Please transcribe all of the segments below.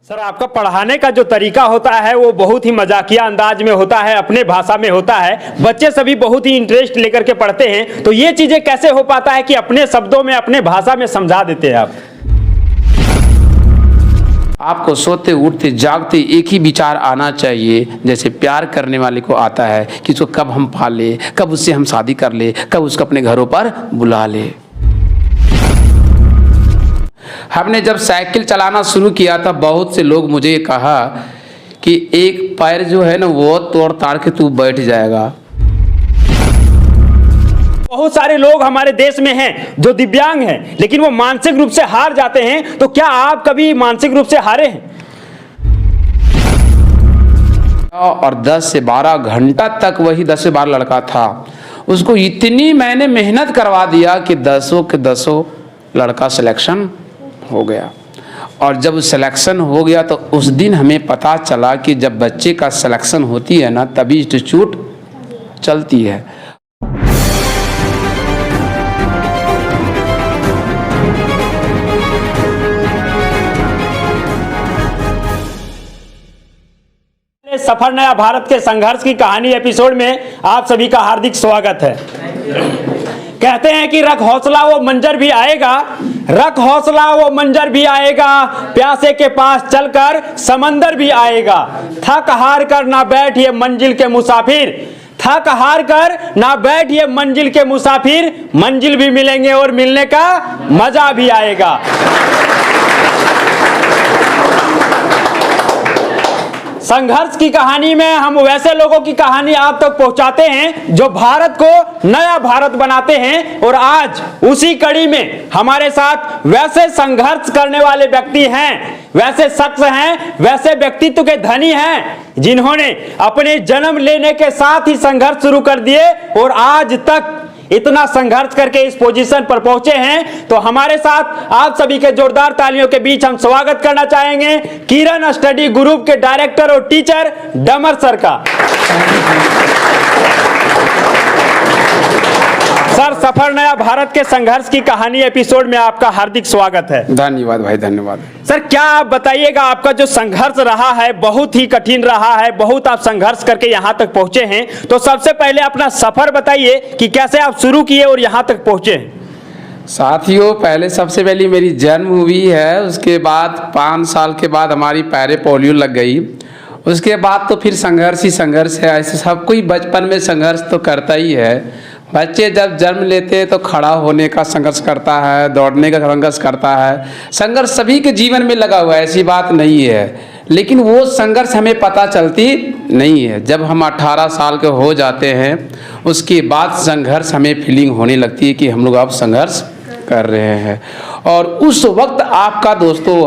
Sir, आपका पढ़ाने का जो तरीका होता है वो बहुत ही मजाकिया अंदाज में होता है, अपने भाषा में होता है। बच्चे सभी बहुत ही इंटरेस्ट लेकर के पढ़ते हैं। तो ये चीजें कैसे हो पाता है कि अपने शब्दों में, अपने भाषा में समझा देते हैं आप? आपको सोते उठते जागते एक ही विचार आना चाहिए, जैसे प्यार करने वाले को आता है कि उसको कब हम पाले, कब उससे हम शादी कर ले, कब उसको अपने घरों पर बुला ले। हमने जब साइकिल चलाना शुरू किया था, बहुत से लोग मुझे कहा कि एक पैर जो है ना वो तोड़ ताड़ के तू बैठ जाएगा। बहुत सारे लोग हमारे देश में हैं जो दिव्यांग हैं, लेकिन वो मानसिक रूप से हार जाते हैं। तो क्या आप कभी मानसिक रूप से हारे हैं? और 10 से 12 घंटा तक वही 10 से 12 लड़का था, उसको इतनी मैंने मेहनत करवा दिया कि 10 के 10 लड़का सिलेक्शन हो गया। और जब सिलेक्शन हो गया तो उस दिन हमें पता चला कि जब बच्चे का सिलेक्शन होती है ना, तभी इंस्टीट्यूट चलती है। सफर नया भारत के संघर्ष की कहानी एपिसोड में आप सभी का हार्दिक स्वागत है। कहते हैं कि रख हौसला वो मंजर भी आएगा, रख हौसला वो मंजर भी आएगा, प्यासे के पास चलकर समंदर भी आएगा। थक हार कर ना बैठ ये मंजिल के मुसाफिर, थक हार कर ना बैठ ये मंजिल के मुसाफिर, मंजिल भी मिलेंगे और मिलने का मजा भी आएगा। संघर्ष की कहानी में हम वैसे लोगों की कहानी आप तक पहुंचाते हैं जो भारत को नया भारत बनाते हैं। और आज उसी कड़ी में हमारे साथ वैसे संघर्ष करने वाले व्यक्ति हैं, वैसे शख्स हैं, वैसे व्यक्तित्व के धनी हैं जिन्होंने अपने जन्म लेने के साथ ही संघर्ष शुरू कर दिए और आज तक इतना संघर्ष करके इस पोजीशन पर पहुंचे हैं। तो हमारे साथ आप सभी के जोरदार तालियों के बीच हम स्वागत करना चाहेंगे किरण स्टडी ग्रुप के डायरेक्टर और टीचर डमर सर का। सर, सफर नया भारत के संघर्ष की कहानी एपिसोड में आपका हार्दिक स्वागत है। धन्यवाद भाई, धन्यवाद। सर, क्या आप बताइएगा, आपका जो संघर्ष रहा है बहुत ही कठिन रहा है, बहुत आप संघर्ष करके यहाँ तक पहुंचे हैं। तो सबसे पहले अपना सफर बताइए कि कैसे आप शुरू किए और यहाँ तक पहुंचे। साथियों, पहले सबसे पहले मेरी जन्म हुई है, उसके बाद 5 साल के बाद हमारी पैरे पोलियो लग गई। उसके बाद तो फिर संघर्ष ही संघर्ष है। ऐसे सब कोई बचपन में संघर्ष तो करता ही है। बच्चे जब जन्म लेते हैं तो खड़ा होने का संघर्ष करता है, दौड़ने का संघर्ष करता है। संघर्ष सभी के जीवन में लगा हुआ है, ऐसी बात नहीं है। लेकिन वो संघर्ष हमें पता चलती नहीं है। जब हम 18 साल के हो जाते हैं उसके बाद संघर्ष हमें फीलिंग होने लगती है कि हम लोग अब संघर्ष कर रहे हैं। और उस वक्त आपका दोस्तों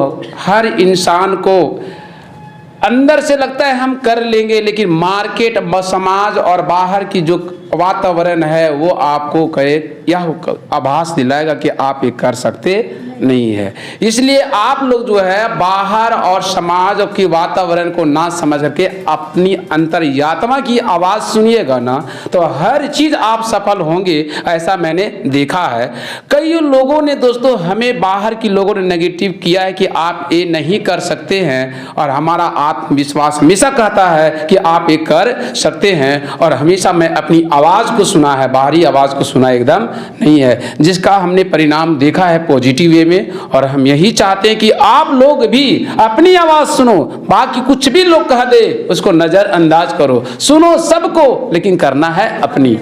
हर इंसान को अंदर से लगता है हम कर लेंगे, लेकिन मार्केट, समाज और बाहर की जो वातावरण है वो आपको कहे यह आभास दिलाएगा कि आप ये कर सकते नहीं है। इसलिए आप लोग जो है बाहर और समाज के वातावरण को ना समझ करके अपनी अंतर्यात्मा की आवाज़ सुनिएगा ना, तो हर चीज़ आप सफल होंगे। ऐसा मैंने देखा है। कई लोगों ने दोस्तों हमें, बाहर की लोगों ने नेगेटिव किया है कि आप ये नहीं कर सकते हैं, और हमारा आत्मविश्वास हमेशा कहता है कि आप ये कर सकते हैं। और हमेशा मैं अपनी आवाज़ को सुना है, बाहरी आवाज़ को सुना एकदम नहीं है, जिसका हमने परिणाम देखा है पॉजिटिव वे में। और हम यही चाहते हैं कि आप लोग भी अपनी आवाज़ सुनो, बाकी कुछ भी लोग कह दे उसको नज़रअंदाज करो, सुनो सबको, लेकिन करना है अपनी।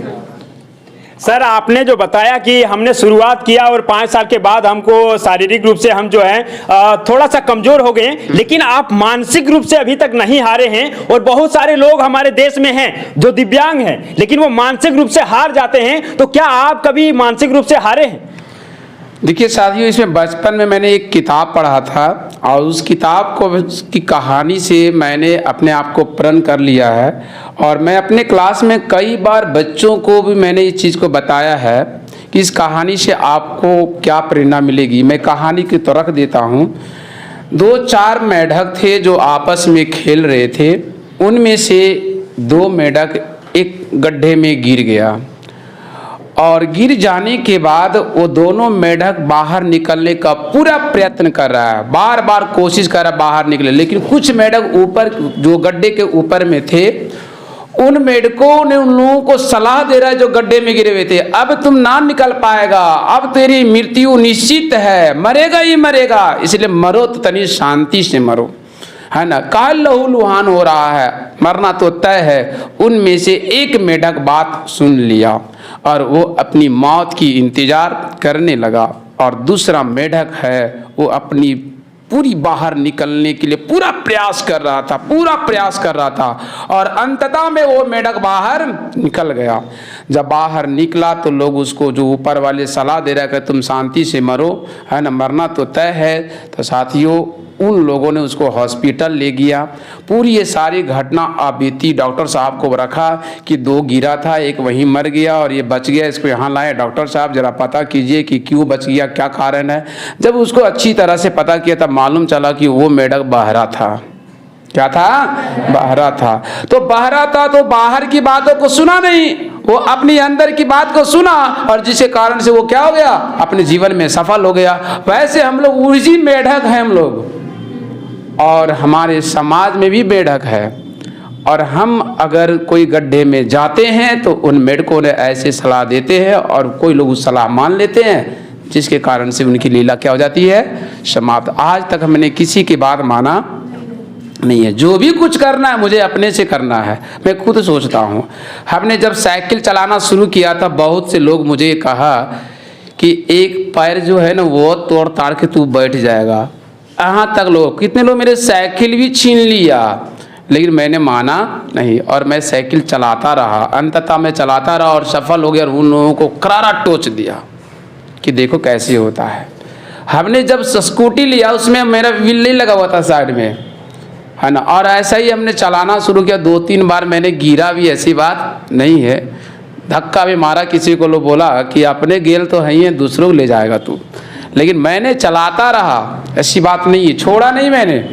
सर, आपने जो बताया कि हमने शुरुआत किया और 5 साल के बाद हमको शारीरिक रूप से हम जो है थोड़ा सा कमजोर हो गए, लेकिन आप मानसिक रूप से अभी तक नहीं हारे हैं। और बहुत सारे लोग हमारे देश में हैं जो दिव्यांग हैं, लेकिन वो मानसिक रूप से हार जाते हैं। तो क्या आप कभी मानसिक रूप से हारे हैं? देखिए साथियों, इसमें बचपन में मैंने एक किताब पढ़ा था और उस किताब को की कहानी से मैंने अपने आप को प्रण कर लिया है। और मैं अपने क्लास में कई बार बच्चों को भी मैंने इस चीज़ को बताया है कि इस कहानी से आपको क्या प्रेरणा मिलेगी। मैं कहानी की तो रख देता हूँ। 2-4 मेढक थे जो आपस में खेल रहे थे। उनमें से 2 मेढक एक गड्ढे में गिर गया और गिर जाने के बाद वो दोनों मेढक बाहर निकलने का पूरा प्रयत्न कर रहा है, बार बार कोशिश कर रहा है बाहर निकले, लेकिन कुछ मेढक ऊपर जो गड्ढे के ऊपर में थे, उन मेढकों ने उन लोगों को सलाह दे रहा है जो गड्ढे में गिरे हुए थे, अब तुम ना निकल पाएगा, अब तेरी मृत्यु निश्चित है, मरेगा ही मरेगा, इसलिए मरो तो तनी शांति से मरो, है ना। काल लहू लुहान हो रहा है, मरना तो तय है। उनमें से एक मेढक बात सुन लिया और वो अपनी मौत की इंतजार करने लगा, और दूसरा मेढक है वो अपनी पूरी बाहर निकलने के लिए पूरा प्रयास कर रहा था, और अंततः में वो मेढक बाहर निकल गया। जब बाहर निकला तो लोग उसको, जो ऊपर वाले सलाह दे रहे हैं कि तुम शांति से मरो, है ना, मरना तो तय है, तो साथियों उन लोगों ने उसको हॉस्पिटल ले गया। पूरी ये सारी घटना आप बीती डॉक्टर साहब को रखा कि 2 गिरा था, एक वहीं मर गया और ये बच गया, इसको यहाँ लाए, डॉक्टर साहब जरा पता कीजिए कि क्यों बच गया, क्या कारण है। जब उसको अच्छी तरह से पता किया तब मालूम चला कि वो मेढक बहरा था। क्या था? बहरा था। तो बहरा था तो बाहर की बातों को सुना नहीं, वो अपनी अंदर की बात को सुना, और जिसके कारण से वो क्या हो गया, अपने जीवन में सफल हो गया। वैसे हम लोग उसी मेढक हैं हम लोग, और हमारे समाज में भी मेढक है, और हम अगर कोई गड्ढे में जाते हैं तो उन मेढकों ने ऐसे सलाह देते हैं और कोई लोग उस सलाह मान लेते हैं, जिसके कारण से उनकी लीला क्या हो जाती है, समाप्त। आज तक हमने किसी की बात माना नहीं है। जो भी कुछ करना है मुझे अपने से करना है, मैं खुद सोचता हूँ। हमने जब साइकिल चलाना शुरू किया था, बहुत से लोग मुझे कहा कि एक पैर जो है ना वो तोड़ ताड़ के तू बैठ जाएगा। यहाँ तक लोग, कितने लोग मेरे साइकिल भी छीन लिया, लेकिन मैंने माना नहीं और मैं साइकिल चलाता रहा। अंततः मैं चलाता रहा और सफल हो गया, और उन लोगों को करारा टोच दिया कि देखो कैसे होता है। हमने जब स्कूटी लिया उसमें मेरा व्हील नहीं लगा हुआ था साइड में, है ना, और ऐसा ही हमने चलाना शुरू किया। 2-3 बार मैंने गिरा भी, ऐसी बात नहीं है, धक्का भी मारा, किसी को लोग बोला कि अपने गेल तो है ही है, दूसरों को ले जाएगा तू, लेकिन मैंने चलाता रहा, ऐसी बात नहीं है, छोड़ा नहीं मैंने।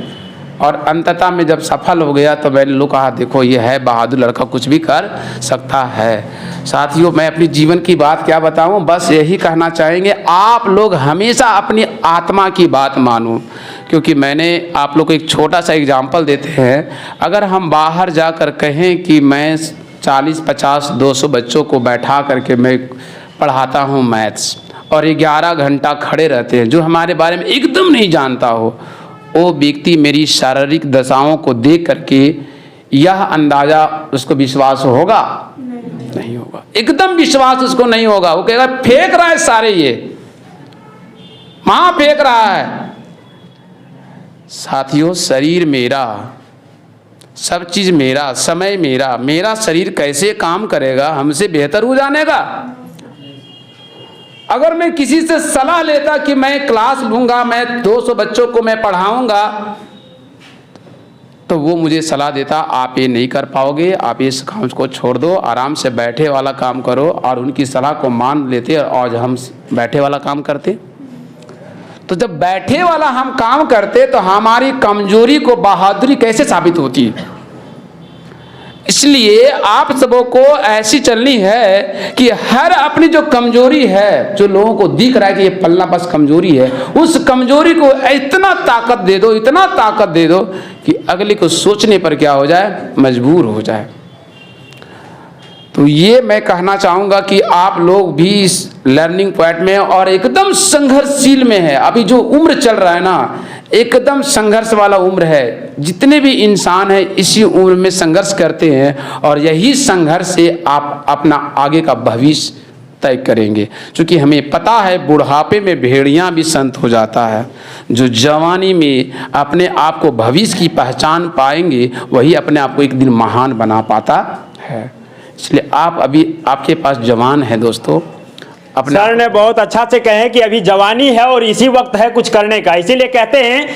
और अंततः में जब सफल हो गया तो मैंने लोग कहा देखो ये है बहादुर लड़का, कुछ भी कर सकता है। साथियों मैं अपनी जीवन की बात क्या बताऊं, बस यही कहना चाहेंगे आप लोग हमेशा अपनी आत्मा की बात मानो, क्योंकि मैंने आप लोग को एक छोटा सा एग्जाम्पल देते हैं। अगर हम बाहर जाकर कहें कि मैं 40, 50, 200 बच्चों को बैठा करके मैं पढ़ाता हूँ मैथ्स, और 11 घंटा खड़े रहते हैं, जो हमारे बारे में एकदम नहीं जानता हो, वो व्यक्ति मेरी शारीरिक दशाओं को देख करके यह अंदाजा उसको विश्वास होगा? नहीं होगा, एकदम विश्वास उसको नहीं होगा। वो कहेगा फेंक रहा है सारे, ये मां फेंक रहा है। साथियों शरीर मेरा, सब चीज मेरा, समय मेरा, मेरा शरीर कैसे काम करेगा हमसे बेहतर हो जाने का। अगर मैं किसी से सलाह लेता कि मैं क्लास लूंगा, मैं 200 बच्चों को मैं पढ़ाऊंगा, तो वो मुझे सलाह देता आप ये नहीं कर पाओगे, आप इस काम को छोड़ दो, आराम से बैठे वाला काम करो, और उनकी सलाह को मान लेते और हम बैठे वाला काम करते। तो जब बैठे वाला हम काम करते तो हमारी कमजोरी को बहादुरी कैसे साबित होती। इसलिए आप सबों को ऐसी चलनी है कि हर अपनी जो कमजोरी है, जो लोगों को दिख रहा है कि ये पलना बस कमजोरी है, उस कमजोरी को इतना ताकत दे दो, इतना ताकत दे दो कि अगले को सोचने पर क्या हो जाए, मजबूर हो जाए। तो ये मैं कहना चाहूँगा कि आप लोग भी इस लर्निंग पॉइंट में और एकदम संघर्षशील में है। अभी जो उम्र चल रहा है ना, एकदम संघर्ष वाला उम्र है। जितने भी इंसान हैं इसी उम्र में संघर्ष करते हैं, और यही संघर्ष से आप अपना आगे का भविष्य तय करेंगे। क्योंकि हमें पता है बुढ़ापे में भेड़िया भी संत हो जाता है। जो जवानी में अपने आप को भविष्य की पहचान पाएंगे, वही अपने आप को एक दिन महान बना पाता है। इसलिए आप अभी आपके पास जवान है दोस्तों। सर ने बहुत अच्छा से कहे कि अभी जवानी है और इसी वक्त है कुछ करने का। इसीलिए कहते हैं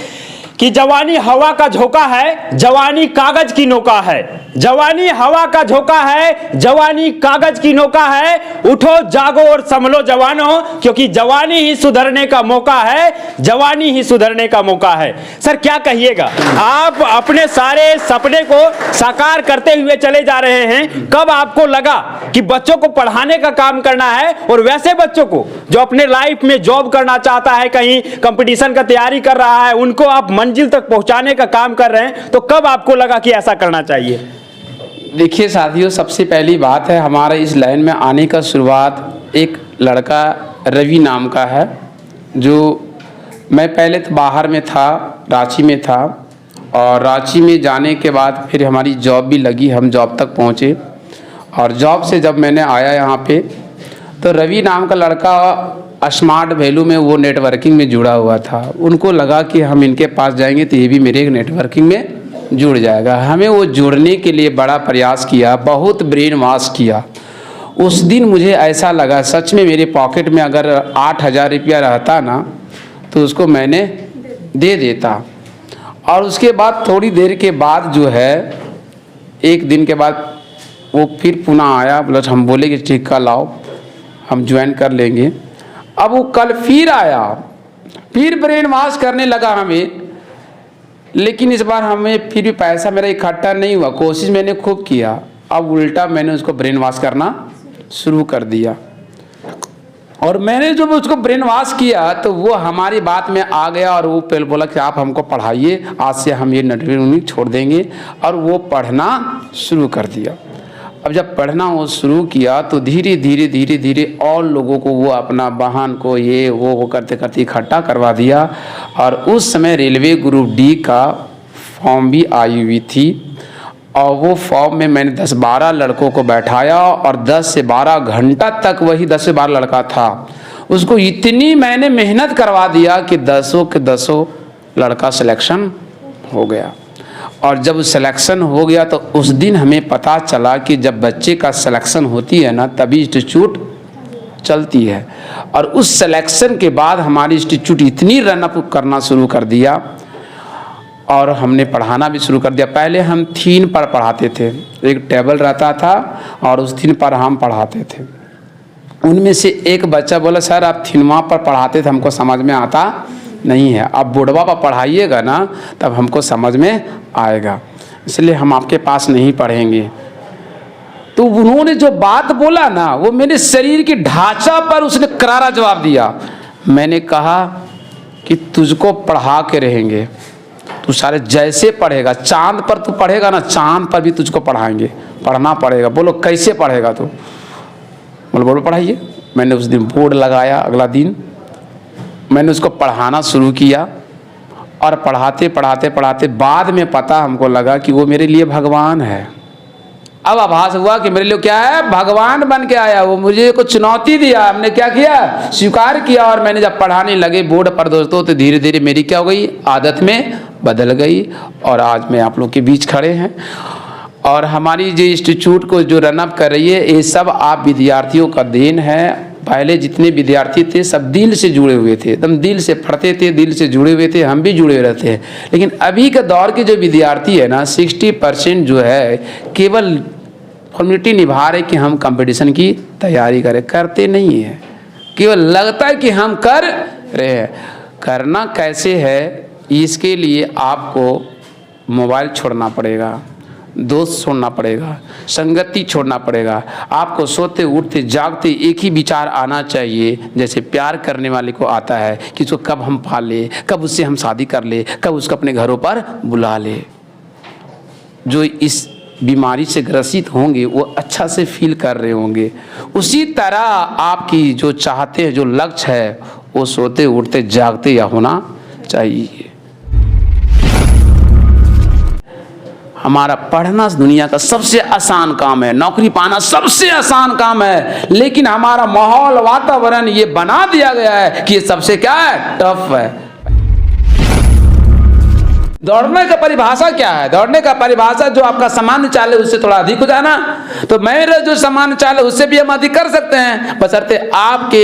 कि जवानी हवा का झोंका है, जवानी कागज की नौका है। जवानी हवा का झोंका है, जवानी कागज की नौका है। उठो जागो और संभलो जवानों, क्योंकि जवानी ही सुधरने का मौका है, जवानी ही सुधरने का मौका है। सर क्या कहिएगा, आप अपने सारे सपने को साकार करते हुए चले जा रहे हैं। कब आपको लगा कि बच्चों को पढ़ाने का काम करना है, और वैसे बच्चों को जो अपने लाइफ में जॉब करना चाहता है, कहीं कंपटीशन का तैयारी कर रहा है, उनको आप मंजिल तक पहुंचाने का काम कर रहे हैं, तो कब आपको लगा कि ऐसा करना चाहिए? देखिए साथियों, सबसे पहली बात है, हमारे इस लाइन में आने का शुरुआत एक लड़का रवि नाम का है, जो मैं पहले तो बाहर में था, रांची में था, और रांची में जाने के बाद फिर हमारी जॉब भी लगी, हम जॉब तक पहुँचे, और जॉब से जब मैंने आया यहाँ पे, तो रवि नाम का लड़का स्मार्ट वैल्यू में वो नेटवर्किंग में जुड़ा हुआ था। उनको लगा कि हम इनके पास जाएंगे तो ये भी मेरे नेटवर्किंग में जुड़ जाएगा। हमें वो जुड़ने के लिए बड़ा प्रयास किया, बहुत ब्रेन वॉश किया। उस दिन मुझे ऐसा लगा सच में मेरे पॉकेट में अगर 8,000 रुपया रहता ना तो उसको मैंने दे देता। और उसके बाद थोड़ी देर के बाद जो है, एक दिन के बाद वो फिर पुनः आया, बोला हम बोले कि ठीक का लाओ हम ज्वाइन कर लेंगे। अब वो कल फिर आया, फिर ब्रेन वॉश करने लगा हमें, लेकिन इस बार हमें फिर भी पैसा मेरा इकट्ठा नहीं हुआ। कोशिश मैंने खूब किया, अब उल्टा मैंने उसको ब्रेन वॉश करना शुरू कर दिया। और मैंने जब उसको ब्रेन वॉश किया तो वो हमारी बात में आ गया, और वो पहले बोला कि आप हमको पढ़ाइए, आज से हम ये नेटवर्किंग छोड़ देंगे, और वो पढ़ना शुरू कर दिया। अब जब पढ़ना वो शुरू किया तो धीरे धीरे धीरे धीरे और लोगों को वो अपना बहन को ये वो करते करते इकट्ठा करवा दिया। और उस समय रेलवे ग्रुप डी का फॉर्म भी आई हुई थी, और वो फॉर्म में मैंने 10-12 लड़कों को बैठाया, और 10 से 12 घंटा तक वही 10 से 12 लड़का था, उसको इतनी मैंने मेहनत करवा दिया कि 10 के 10 लड़का सिलेक्शन हो गया। और जब सिलेक्शन हो गया तो उस दिन हमें पता चला कि जब बच्चे का सिलेक्शन होती है ना तभी इंस्टीट्यूट चलती है। और उस सिलेक्शन के बाद हमारी इंस्टीट्यूट इतनी रनअप करना शुरू कर दिया, और हमने पढ़ाना भी शुरू कर दिया। पहले हम थीम पर पढ़ाते थे, एक टेबल रहता था और उस थीम पर हम पढ़ाते थे। उनमें से एक बच्चा बोला सर आप थीमा पर पढ़ाते थे, हमको समझ में आता नहीं है, आप बोर्डवा पर पढ़ाइएगा ना तब हमको समझ में आएगा, इसलिए हम आपके पास नहीं पढ़ेंगे। तो उन्होंने जो बात बोला ना वो मेरे शरीर की ढांचा पर उसने करारा जवाब दिया। मैंने कहा कि तुझको पढ़ा के रहेंगे, तू सारे जैसे पढ़ेगा, चांद पर तू पढ़ेगा ना, चांद पर भी तुझको पढ़ाएंगे, पढ़ना पड़ेगा। बोलो कैसे पढ़ेगा तू? बोलो पढ़ाइए। मैंने उस दिन बोर्ड लगाया, अगला दिन मैंने उसको पढ़ाना शुरू किया, और पढ़ाते पढ़ाते पढ़ाते बाद में पता हमको लगा कि वो मेरे लिए भगवान है। अब आभास हुआ कि मेरे लिए क्या है, भगवान बन के आया। वो मुझे कुछ चुनौती दिया, हमने क्या किया, स्वीकार किया। और मैंने जब पढ़ाने लगे बोर्ड पर दोस्तों तो धीरे धीरे मेरी क्या हो गई, आदत में बदल गई, और आज मैं आप लोग के बीच खड़े हैं। और हमारी जो इंस्टीट्यूट को जो रनअप कर रही है ये सब आप विद्यार्थियों का देन है। पहले जितने विद्यार्थी थे सब दिल से जुड़े हुए थे, एकदम दिल से पढ़ते थे, दिल से जुड़े हुए थे, हम भी जुड़े हुए रहते हैं। लेकिन अभी के दौर के जो विद्यार्थी है ना 60% जो है केवल फॉर्मेलिटी निभा रहे कि हम कंपटीशन की तैयारी करें, करते नहीं है, केवल लगता है कि हम कर रहे हैं। करना कैसे है, इसके लिए आपको मोबाइल छोड़ना पड़ेगा, दोस्त छोड़ना पड़ेगा, संगति छोड़ना पड़ेगा। आपको सोते उठते जागते एक ही विचार आना चाहिए, जैसे प्यार करने वाले को आता है कि उसको कब हम पाले, कब उससे हम शादी कर ले, कब उसको अपने घरों पर बुला ले। जो इस बीमारी से ग्रसित होंगे वो अच्छा से फील कर रहे होंगे। उसी तरह आपकी जो चाहते हैं, जो लक्ष्य है, वो सोते उठते जागते या होना चाहिए। हमारा पढ़ना दुनिया का सबसे आसान काम है, नौकरी पाना सबसे आसान काम है, लेकिन हमारा माहौल वातावरण ये बना दिया गया है कि ये सबसे क्या है, टफ है। दौड़ने का परिभाषा क्या है? दौड़ने का परिभाषा जो आपका सामान्य चाल है उससे थोड़ा अधिक हो जाना। तो मेरा जो सामान्य चाल है उससे भी हम अधिक कर सकते हैं, बशर्ते आपके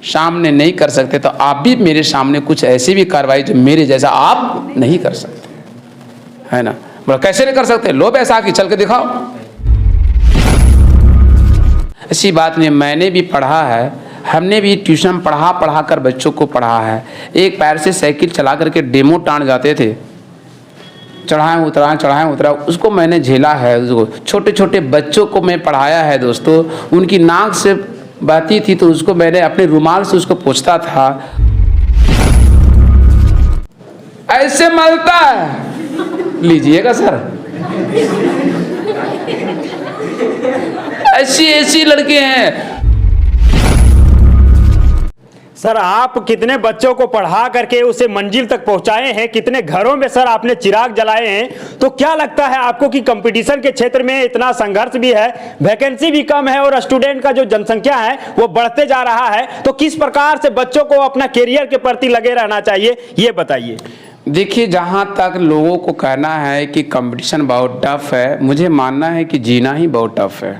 सामने नहीं कर सकते तो आप भी मेरे सामने कुछ ऐसी भी कार्रवाई जो मेरे जैसा आप नहीं कर सकते, है ना। बोला कैसे नहीं कर सकते? लो पैसा की चल के दिखाओ। ऐसी बात नहीं, मैंने भी पढ़ा है, हमने भी ट्यूशन पढ़ा कर बच्चों को पढ़ा है। एक पैर से साइकिल चला करके डेमो टाण जाते थे, चढ़ाए उतरा उसको मैंने झेला है। उसको छोटे छोटे बच्चों को मैं पढ़ाया है दोस्तों, उनकी नाक से बहती थी तो उसको मैंने अपने रुमाल से उसको पोंछता था। ऐसे मलता है, लीजिएगा सर। ऐसी लड़के हैं। सर आप कितने बच्चों को पढ़ा करके उसे मंजिल तक पहुंचाए हैं, कितने घरों में सर आपने चिराग जलाए हैं, तो क्या लगता है आपको कि कंपटीशन के क्षेत्र में इतना संघर्ष भी है, वैकेंसी भी कम है और स्टूडेंट का जो जनसंख्या है वो बढ़ते जा रहा है, तो किस प्रकार से बच्चों को अपना कैरियर के प्रति लगे रहना चाहिए, ये बताइए। देखिए, जहाँ तक लोगों को कहना है कि कंपटीशन बहुत टफ है, मुझे मानना है कि जीना ही बहुत टफ है।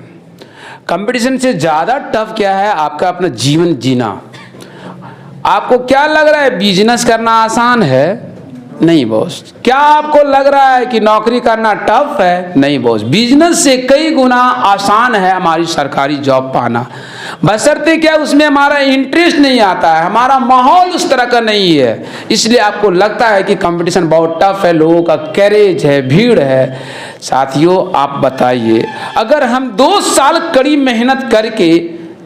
कंपटीशन से ज़्यादा टफ क्या है, आपका अपना जीवन जीना। आपको क्या लग रहा है बिजनेस करना आसान है? नहीं बॉस। क्या आपको लग रहा है कि नौकरी करना टफ है? नहीं बॉस। बिजनेस से कई गुना आसान है हमारी सरकारी जॉब पाना, बशर्ते क्या उसमें हमारा इंटरेस्ट नहीं आता है, हमारा माहौल उस तरह का नहीं है, इसलिए आपको लगता है कि कंपटीशन बहुत टफ है, लोगों का कैरेज है, भीड़ है। साथियों आप बताइए, अगर हम 2 साल कड़ी मेहनत करके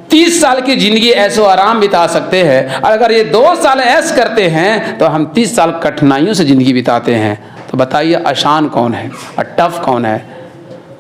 30 साल की जिंदगी ऐसो आराम बिता सकते हैं, और अगर ये 2 साल ऐश करते हैं तो हम 30 साल कठिनाइयों से जिंदगी बिताते हैं। तो बताइए आसान कौन है और टफ कौन है?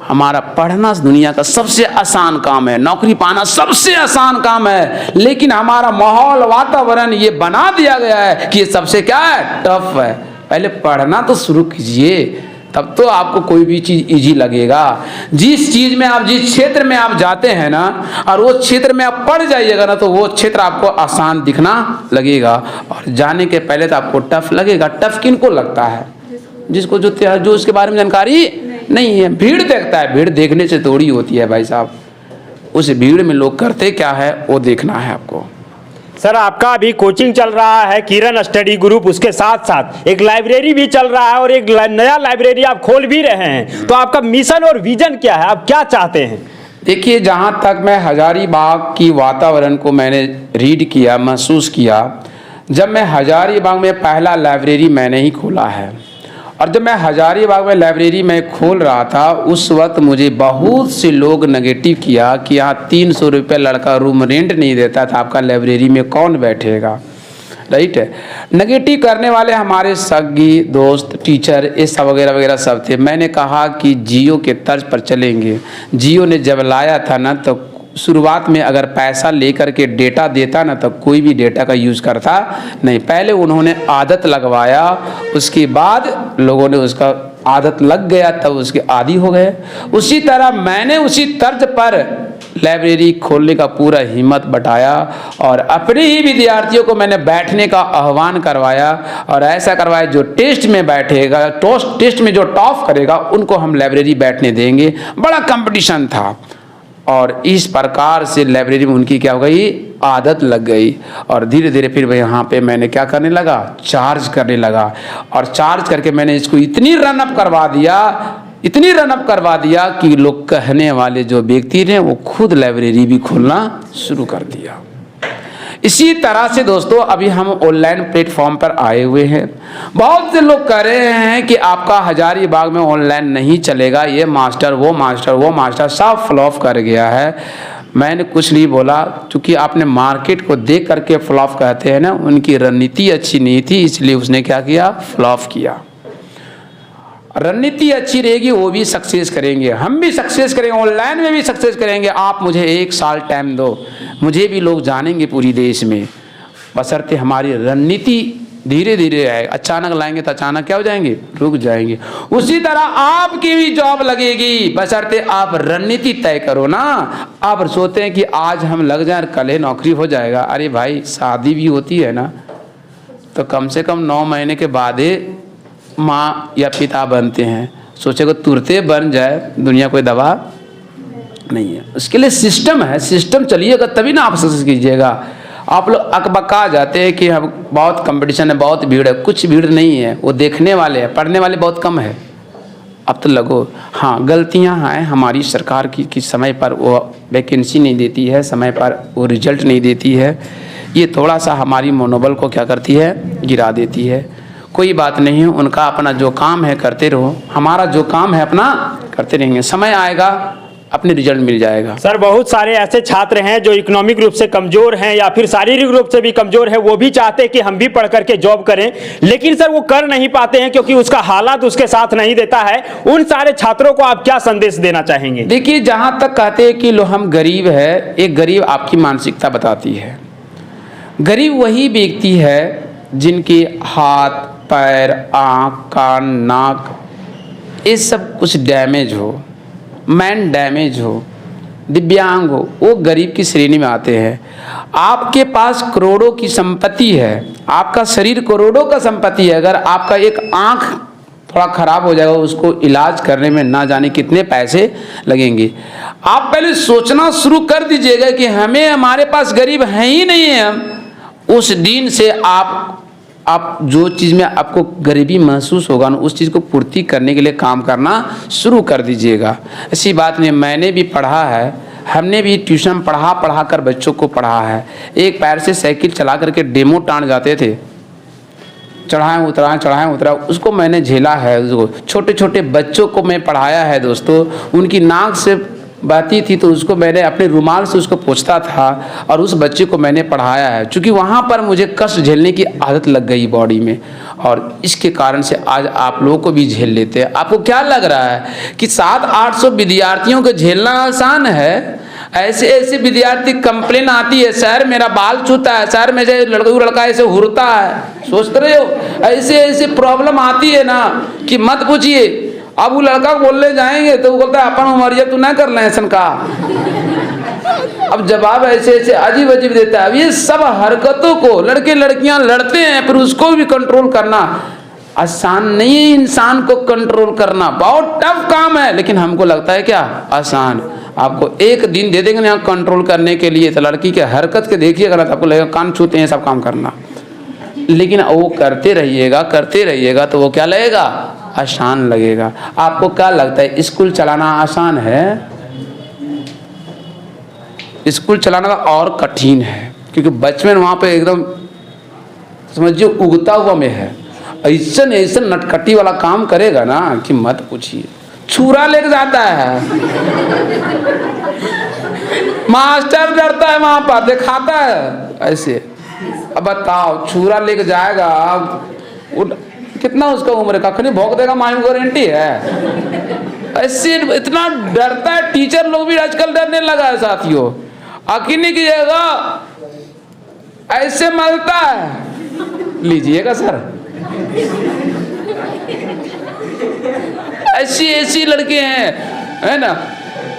हमारा पढ़ना दुनिया का सबसे आसान काम है, नौकरी पाना सबसे आसान काम है, लेकिन हमारा माहौल वातावरण ये बना दिया गया है कि ये सबसे क्या है, टफ है। पहले पढ़ना तो शुरू कीजिए, तब तो आपको कोई भी चीज़ इजी लगेगा। जिस चीज़ में आप, जिस क्षेत्र में आप जाते हैं ना, और वो क्षेत्र में आप पढ़ जाइएगा ना, तो वो क्षेत्र आपको आसान दिखना लगेगा, और जाने के पहले तो आपको टफ लगेगा। टफ किनको लगता है? जिसको जो उसके बारे में जानकारी नहीं है। भीड़ देखता है, भीड़ देखने से थोड़ी होती है भाई साहब, उस भीड़ में लोग करते क्या है वो देखना है आपको। सर आपका अभी कोचिंग चल रहा है किरण स्टडी ग्रुप, उसके साथ साथ एक लाइब्रेरी भी चल रहा है और एक नया लाइब्रेरी आप खोल भी रहे हैं, तो आपका मिशन और विजन क्या है, आप क्या चाहते हैं? देखिए, जहाँ तक मैं हजारीबाग की वातावरण को मैंने रीड किया, महसूस किया, जब मैं हजारीबाग में पहला लाइब्रेरी मैंने ही खोला है, और जब मैं हजारीबाग में लाइब्रेरी में खोल रहा था उस वक्त मुझे बहुत से लोग नेगेटिव किया कि यहाँ 300 रुपये लड़का रूम रेंट नहीं देता था, आपका लाइब्रेरी में कौन बैठेगा, राइट है। नेगेटिव करने वाले हमारे सगी दोस्त, टीचर, ये सब वगैरह वगैरह सब थे। मैंने कहा कि जियो के तर्ज पर चलेंगे। जियो ने जब लाया था ना, तो शुरुआत में अगर पैसा लेकर के डेटा देता ना, तो कोई भी डेटा का यूज़ करता नहीं। पहले उन्होंने आदत लगवाया, उसके बाद लोगों ने उसका आदत लग गया, तब उसके आदी हो गए। उसी तरह मैंने उसी तर्ज पर लाइब्रेरी खोलने का पूरा हिम्मत बटाया, और अपने ही विद्यार्थियों को मैंने बैठने का आह्वान करवाया, और ऐसा करवाया जो टेस्ट में बैठेगा, टेस्ट में जो टॉप करेगा उनको हम लाइब्रेरी बैठने देंगे। बड़ा कंपटीशन था, और इस प्रकार से लाइब्रेरी में उनकी क्या हो गई, आदत लग गई। और धीरे धीरे फिर यहाँ पे मैंने क्या करने लगा, चार्ज करने लगा, और चार्ज करके मैंने इसको इतनी रनअप करवा दिया कि लोग कहने वाले जो व्यक्ति ने वो खुद लाइब्रेरी भी खोलना शुरू कर दिया। इसी तरह से दोस्तों अभी हम ऑनलाइन प्लेटफॉर्म पर आए हुए हैं। बहुत से लोग कह रहे हैं कि आपका हजारीबाग में ऑनलाइन नहीं चलेगा, ये मास्टर वो मास्टर सब फ्लॉप कर गया है। मैंने कुछ नहीं बोला, क्योंकि आपने मार्केट को देख करके फ्लॉप कहते हैं ना, उनकी रणनीति अच्छी नहीं थी, इसलिए उसने क्या किया, फ्लॉप किया। रणनीति अच्छी रहेगी वो भी सक्सेस करेंगे, हम भी सक्सेस करेंगे, ऑनलाइन में भी सक्सेस करेंगे। आप मुझे 1 साल टाइम दो, मुझे भी लोग जानेंगे पूरी देश में, बशर्ते हमारी रणनीति धीरे धीरे आए। अचानक लाएंगे तो अचानक क्या हो जाएंगे, रुक जाएंगे। उसी तरह आपकी भी जॉब लगेगी, बशर्ते आप रणनीति तय करो ना। आप सोचते हैं कि आज हम लग जाए कल ही नौकरी हो जाएगा। अरे भाई, शादी भी होती है ना, तो कम से कम 9 महीने के बाद ही माँ या पिता बनते हैं। सोचे को तुरते बन जाए, दुनिया कोई दवा नहीं है। उसके लिए सिस्टम है, सिस्टम चलिएगा तभी ना आप सक्सेस कीजिएगा। आप लोग अकबका जाते हैं कि हम बहुत कंपटीशन है, बहुत भीड़ है। कुछ भीड़ नहीं है, वो देखने वाले हैं, पढ़ने वाले बहुत कम है। अब तो लगो, हाँ गलतियाँ हैं हमारी सरकार की कि समय पर वो वैकेंसी नहीं देती है, समय पर वो रिजल्ट नहीं देती है। ये थोड़ा सा हमारी मनोबल को क्या करती है, गिरा देती है। कोई बात नहीं है, उनका अपना जो काम है करते रहो, हमारा जो काम है अपना करते रहेंगे, समय आएगा अपने रिजल्ट मिल जाएगा। सर बहुत सारे ऐसे छात्र हैं जो इकोनॉमिक रूप से कमजोर हैं या फिर शारीरिक रूप से भी कमजोर है, वो भी चाहते हैं कि हम भी पढ़ करके जॉब करें, लेकिन सर वो कर नहीं पाते हैं क्योंकि उसका हालात उसके साथ नहीं देता है। उन सारे छात्रों को आप क्या संदेश देना चाहेंगे? देखिए, जहां तक कहते हैं कि लो हम गरीब है, एक गरीब आपकी मानसिकता बताती है। गरीब वही व्यक्ति है जिनके हाथ पैर आँख कान नाक ये सब कुछ डैमेज हो, मैन डैमेज हो, दिव्यांग हो, वो गरीब की श्रेणी में आते हैं। आपके पास करोड़ों की संपत्ति है, आपका शरीर करोड़ों का संपत्ति है, अगर आपका एक आँख थोड़ा खराब हो जाएगा, उसको इलाज करने में ना जाने कितने पैसे लगेंगे। आप पहले सोचना शुरू कर दीजिएगा कि हमें हमारे पास गरीब है ही नहीं है। हम उस दिन से आप जो चीज़ में आपको गरीबी महसूस होगा ना, उस चीज़ को पूर्ति करने के लिए काम करना शुरू कर दीजिएगा। ऐसी बात नहीं, मैंने भी पढ़ा है, हमने भी ट्यूशन पढ़ा कर बच्चों को पढ़ा है। एक पैर से साइकिल चला करके डेमो टान जाते थे, चढ़ाएं उतरा, उसको मैंने झेला है। उसको छोटे छोटे बच्चों को मैं पढ़ाया है दोस्तों, उनकी नाक से बहती थी तो उसको मैंने अपने रुमाल से उसको पोंछता था और उस बच्चे को मैंने पढ़ाया है, क्योंकि वहाँ पर मुझे कष्ट झेलने की आदत लग गई बॉडी में, और इसके कारण से आज आप लोगों को भी झेल लेते हैं। आपको क्या लग रहा है कि 700-800 विद्यार्थियों को झेलना आसान है? ऐसे ऐसे विद्यार्थी कंप्लेन आती है, सर मेरा बाल छूता है, सर मेरे लड़का ऐसे हुरता है, सोचते रहे हो? ऐसे ऐसे प्रॉब्लम आती है ना कि मत पूछिए। अब वो लड़का बोलने जाएंगे तो वो बोलता है अपन उमरिया तू ना कर ले ऐसा का। अब जवाब ऐसे ऐसे अजीब अजीब देता है। अब ये सब हरकतों को लड़के लड़कियां लड़ते हैं, फिर उसको भी कंट्रोल करना आसान नहीं है। इंसान को कंट्रोल करना बहुत टफ काम है, लेकिन हमको लगता है क्या आसान। आपको एक दिन दे देंगे यहाँ कंट्रोल करने के लिए, तो लड़की के हरकत के देखिएगा ना, तो आपको लगेगा कान छूते हैं सब काम करना, लेकिन वो करते रहिएगा तो वो क्या लगेगा? आसान लगेगा। आपको क्या लगता है स्कूल चलाना आसान है? स्कूल चलाना और कठिन है, क्योंकि बचपन वहाँ पे एकदम समझिए उगता हुआ में है। ऐसा नटखटी वाला काम करेगा ना कि मत पूछिए, छुरा लेके जाता है। मास्टर डरता है, वहाँ पर दिखाता है ऐसे। अब बताओ, छुरा लेके जाएगा, कितना उसका उम्र का खनी भोंक देगा, मायूं गारंटी है। ऐसे इतना डरता है, टीचर लोग भी आजकल डरने लगा है साथियों। यकीन नहीं कीजिएगा, ऐसे मलता है, लीजिएगा सर। ऐसी लड़के हैं, है ना।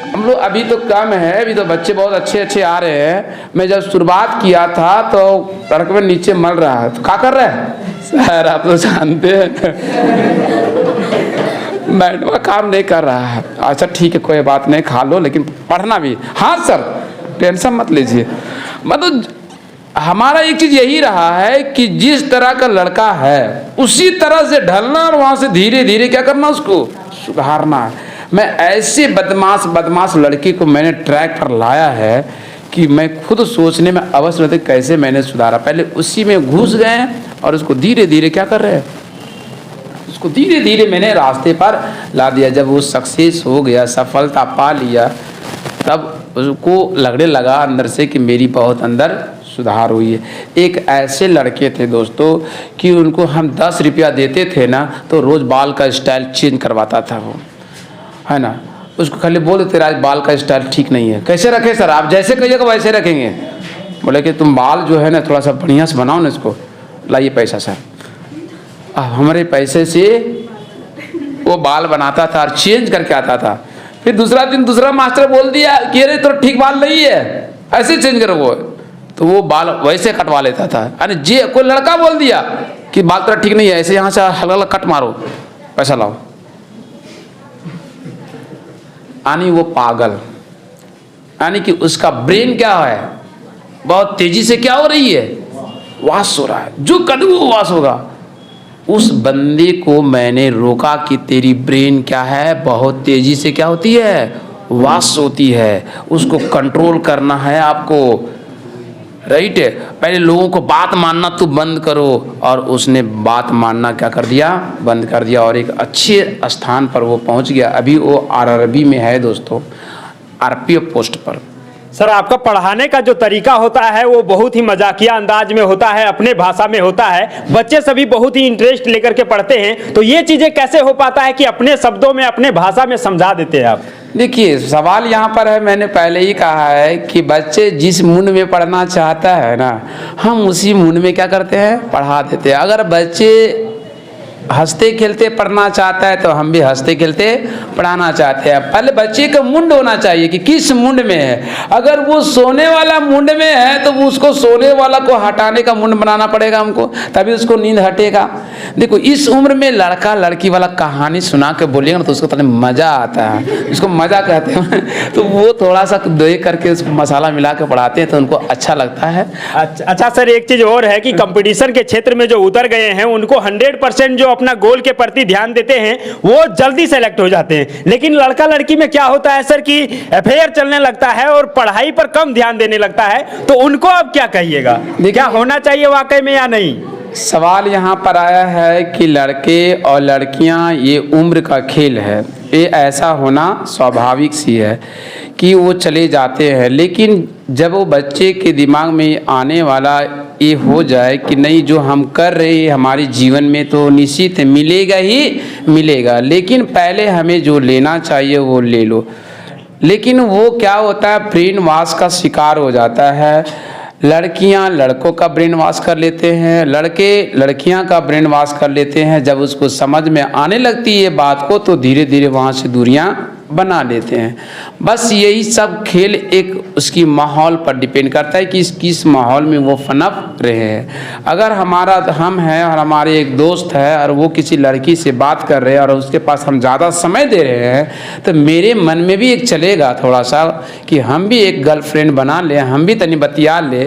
हम लोग अभी तो कम है, अभी तो बच्चे बहुत अच्छे आ रहे हैं। मैं जब शुरुआत किया था तो सड़क में नीचे मल रहा है, तो क्या कर रहा है सर? आप तो जानते हैं मैडम काम नहीं कर रहा है। अच्छा ठीक है, कोई बात नहीं, खा लो, लेकिन पढ़ना भी। हाँ सर, टेंशन मत लीजिए। मतलब हमारा एक चीज यही रहा है कि जिस तरह का लड़का है उसी तरह से ढलना, और वहां से धीरे धीरे क्या करना, उसको सुधारना है। मैं ऐसे बदमाश लड़की को मैंने ट्रैक पर लाया है कि मैं खुद सोचने में अवश्य रहते कैसे मैंने सुधारा। पहले उसी में घुस गए और उसको धीरे धीरे क्या कर रहे हैं, उसको धीरे धीरे मैंने रास्ते पर ला दिया। जब वो सक्सेस हो गया, सफलता पा लिया, तब उसको लगने लगा अंदर से कि मेरी बहुत अंदर सुधार हुई है। एक ऐसे लड़के थे दोस्तों कि उनको हम 10 रुपया देते थे ना, तो रोज़ बाल का स्टाइल चेंज करवाता था वो, है ना। उसको खाली बोल देते आज बाल का स्टाइल ठीक नहीं है। कैसे रखे सर? आप जैसे कहिएगा वैसे रखेंगे। बोले कि तुम बाल जो है ना थोड़ा सा बढ़िया से बनाओ ना, इसको लाइए पैसा सर। अब हमारे पैसे से वो बाल बनाता था और चेंज करके आता था। फिर दूसरा दिन दूसरा मास्टर बोल दिया कि अरे तो ठीक बाल नहीं है, ऐसे चेंज करो वो, तो वो बाल वैसे कटवा लेता था। अरे जे कोई लड़का बोल दिया कि बाल तेरा ठीक नहीं है, ऐसे यहाँ से हल्का हल्का कट मारो, पैसा लाओ। यानी वो पागल, यानी कि उसका ब्रेन क्या है, बहुत तेजी से क्या हो रही है, वास हो रहा है। जो कर वो वास होगा। उस बंदे को मैंने रोका कि तेरी ब्रेन क्या है, बहुत तेजी से क्या होती है, वास होती है, उसको कंट्रोल करना है आपको। राइट है। पहले लोगों को बात मानना तो बंद करो, और उसने बात मानना क्या कर दिया, बंद कर दिया, और एक अच्छे स्थान पर वो पहुंच गया। अभी वो आरआरबी में है दोस्तों, आरपीएफ पोस्ट पर। सर, आपका पढ़ाने का जो तरीका होता है वो बहुत ही मजाकिया अंदाज में होता है, अपने भाषा में होता है, बच्चे सभी बहुत ही इंटरेस्ट लेकर के पढ़ते हैं। तो ये चीजें कैसे हो पाता है कि अपने शब्दों में, अपने भाषा में समझा देते हैं आप? देखिए, सवाल यहाँ पर है, मैंने पहले ही कहा है कि बच्चे जिस मूड में पढ़ना चाहता है ना, हम उसी मूड में क्या करते हैं, पढ़ा देते हैं। अगर बच्चे हंसते खेलते पढ़ना चाहता है तो हम भी हंसते खेलते पढ़ाना चाहते हैं। पहले बच्चे का मुंड होना चाहिए कि किस मुंड में है। अगर वो सोने वाला मुंड में है तो उसको सोने वाला को हटाने का मुंड बनाना पड़ेगा हमको, तभी उसको नींद हटेगा। देखो, इस उम्र में लड़का लड़की वाला कहानी सुना के बोलिएगा ना तो उसको थोड़ा मज़ा आता है, उसको मज़ा कहते हैं। तो वो थोड़ा सा देख करके उसको मसाला मिला के पढ़ाते हैं तो उनको अच्छा लगता है। अच्छा सर, एक चीज और है कि कंपटीशन के क्षेत्र में जो उतर गए हैं उनको 100% जो अपना गोल के प्रति ध्यान देते हैं वो जल्दी सेलेक्ट हो जाते हैं। लेकिन लड़का लड़की में क्या होता है सर कि अफेयर चलने लगता है और पढ़ाई पर कम ध्यान देने लगता है, तो उनको अब क्या कहिएगा, क्या होना चाहिए वाकई में या नहीं? सवाल यहाँ पर आया है कि लड़के और लड़कियाँ ये उम्र का खेल है, ये ऐसा होना स्वाभाविक सी है कि वो चले जाते हैं। लेकिन जब वो बच्चे के दिमाग में आने वाला ये हो जाए कि नहीं, जो हम कर रहे हैं हमारे जीवन में तो निश्चित मिलेगा ही मिलेगा, लेकिन पहले हमें जो लेना चाहिए वो ले लो। लेकिन वो क्या होता है, ब्रेन वॉश का शिकार हो जाता है। लड़कियां लड़कों का ब्रेन वॉश कर लेते हैं, लड़के लड़कियां का ब्रेन वॉश कर लेते हैं। जब उसको समझ में आने लगती है ये बात को तो धीरे धीरे वहाँ से दूरियां बना लेते हैं। बस यही सब खेल एक उसकी माहौल पर डिपेंड करता है कि किस माहौल में वो पनप रहे हैं। अगर हम हैं और हमारे एक दोस्त है और वो किसी लड़की से बात कर रहे हैं और उसके पास हम ज़्यादा समय दे रहे हैं तो मेरे मन में भी एक चलेगा थोड़ा सा कि हम भी एक गर्लफ्रेंड बना ले, हम भी तनी बतिया ले,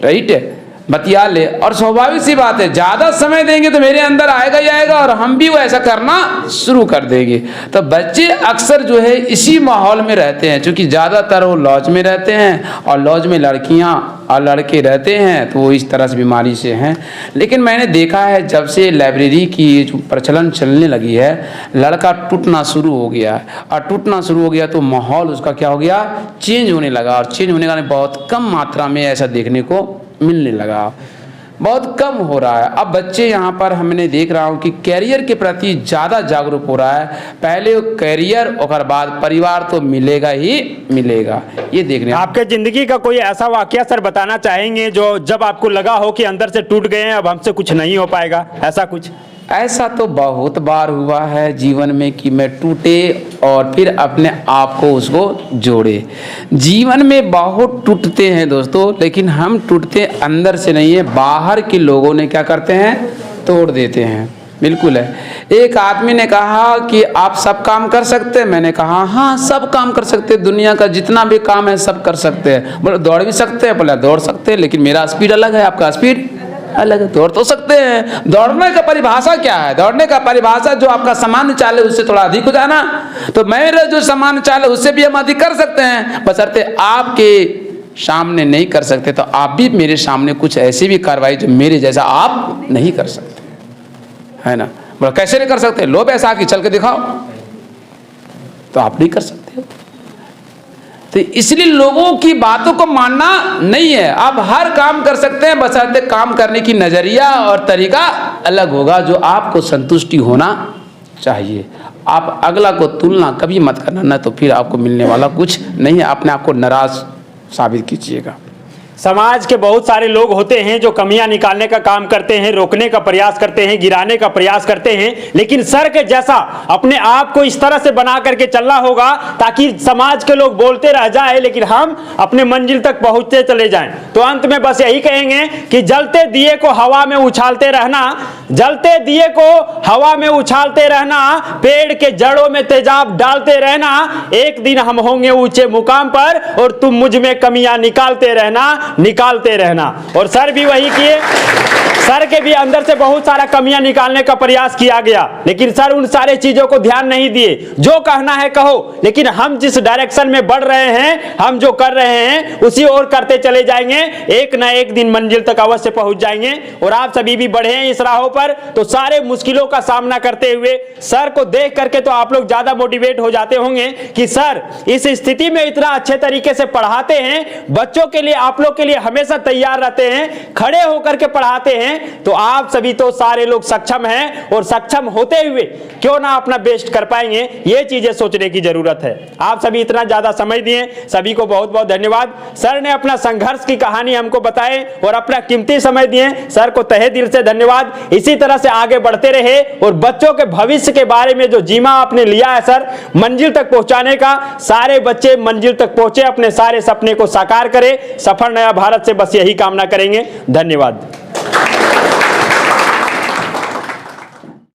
राइट, बतिया ले। और स्वाभाविक सी बात है, ज़्यादा समय देंगे तो मेरे अंदर आएगा ही आएगा और हम भी वो ऐसा करना शुरू कर देंगे। तो बच्चे अक्सर जो है इसी माहौल में रहते हैं, क्योंकि ज़्यादातर वो लॉज में रहते हैं और लॉज में लड़कियां और लड़के रहते हैं, तो वो इस तरह से बीमारी से हैं। लेकिन मैंने देखा है जब से लाइब्रेरी की जो प्रचलन चलने लगी है, लड़का टूटना शुरू हो गया है, और टूटना शुरू हो गया तो माहौल उसका क्या हो गया, चेंज होने लगा। और चेंज होने का बहुत कम मात्रा में ऐसा देखने को मिलने लगा, बहुत कम हो रहा है। अब बच्चे यहाँ पर हमने देख रहा हूँ कि कैरियर के प्रति ज़्यादा जागरूक हो रहा है। पहले कैरियर और बाद परिवार तो मिलेगा ही मिलेगा, ये देखने। आपके जिंदगी का कोई ऐसा वाकया सर बताना चाहेंगे जो जब आपको लगा हो कि अंदर से टूट गए हैं, अब हमसे कुछ नहीं हो पाएगा, ऐसा कुछ? ऐसा तो बहुत बार हुआ है जीवन में कि मैं टूटे और फिर अपने आप को उसको जोड़े। जीवन में बहुत टूटते हैं दोस्तों, लेकिन हम टूटते अंदर से नहीं है, बाहर के लोगों ने क्या करते हैं, तोड़ देते हैं। बिल्कुल है। एक आदमी ने कहा कि आप सब काम कर सकते हैं, मैंने कहा हाँ सब काम कर सकते हैं, दुनिया का जितना भी काम है सब कर सकते हैं। बोले दौड़ भी सकते हैं, बोले दौड़ सकते हैं, लेकिन मेरा स्पीड अलग है, आपका स्पीड अलग है। दौड़ तो सकते हैं, दौड़ने का परिभाषा क्या है, दौड़ने का परिभाषा जो आपका सामान्य चाल है उससे थोड़ा अधिक हो जाना। तो मेरा जो सामान्य चाल है उससे भी हम अधिक कर सकते हैं, बशर्ते आपके सामने नहीं कर सकते तो आप भी मेरे सामने कुछ ऐसी भी कार्रवाई जो मेरे जैसा आप नहीं कर सकते, है ना। बोला कैसे नहीं कर सकते, लो पैसा की चल के दिखाओ, तो आप नहीं कर सकते। तो इसलिए लोगों की बातों को मानना नहीं है, आप हर काम कर सकते हैं, बशर्ते काम करने की नजरिया और तरीका अलग होगा जो आपको संतुष्टि होना चाहिए। आप अगला को तुलना कभी मत करना, ना तो फिर आपको मिलने वाला कुछ नहीं है, अपने आप को नाराज साबित कीजिएगा। समाज के बहुत सारे लोग होते हैं जो कमियां निकालने का काम करते हैं, रोकने का प्रयास करते हैं, गिराने का प्रयास करते हैं, लेकिन सर के जैसा अपने आप को इस तरह से बना करके चलना होगा ताकि समाज के लोग बोलते रह जाए लेकिन हम अपने मंजिल तक पहुंचते चले जाएं। तो अंत में बस यही कहेंगे कि जलते दिए को हवा में उछालते रहना जलते दिए को हवा में उछालते रहना, पेड़ के जड़ों में तेजाब डालते रहना, एक दिन हम होंगे ऊंचे मुकाम पर और तुम मुझ में कमियां निकालते रहना। और सर भी वही किए, सर के भी अंदर से बहुत सारा कमियां निकालने का प्रयास किया गया, लेकिन सर उन सारे चीजों को ध्यान नहीं दिए। जो कहना है कहो, लेकिन हम जिस डायरेक्शन में बढ़ रहे हैं, हम जो कर रहे हैं उसी ओर करते चले जाएंगे, एक ना एक दिन मंजिल तक अवश्य पहुंच जाएंगे। और आप सभी भी बढ़े हैं इस राहों पर, तो सारे मुश्किलों का सामना करते हुए सर को देख करके तो आप लोग ज्यादा मोटिवेट हो जाते होंगे कि सर इस स्थिति में इतना अच्छे तरीके से पढ़ाते हैं, बच्चों के लिए, आप लोग के लिए हमेशा तैयार रहते हैं, खड़े होकर के पढ़ाते हैं, तो आप सभी तो सारे लोग सक्षम हैं, और सक्षम होते हुए क्यों ना अपना बेस्ट कर पाएंगे, ये चीजें सोचने की जरूरत है। आप सभी इतना ज्यादा समय दिए, सभी को बहुत बहुत धन्यवाद। सर ने अपना संघर्ष की कहानी हमको बताए और अपना कीमती समय दिए, सर को तहे दिल से धन्यवाद। इसी तरह से आगे बढ़ते रहे और बच्चों के भविष्य के बारे में जो जिम्मा आपने लिया है सर मंजिल तक पहुंचाने का, सारे बच्चे मंजिल तक पहुंचे, अपने सारे सपने को साकार करें, सफल नया भारत से बस यही कामना करेंगे। धन्यवाद।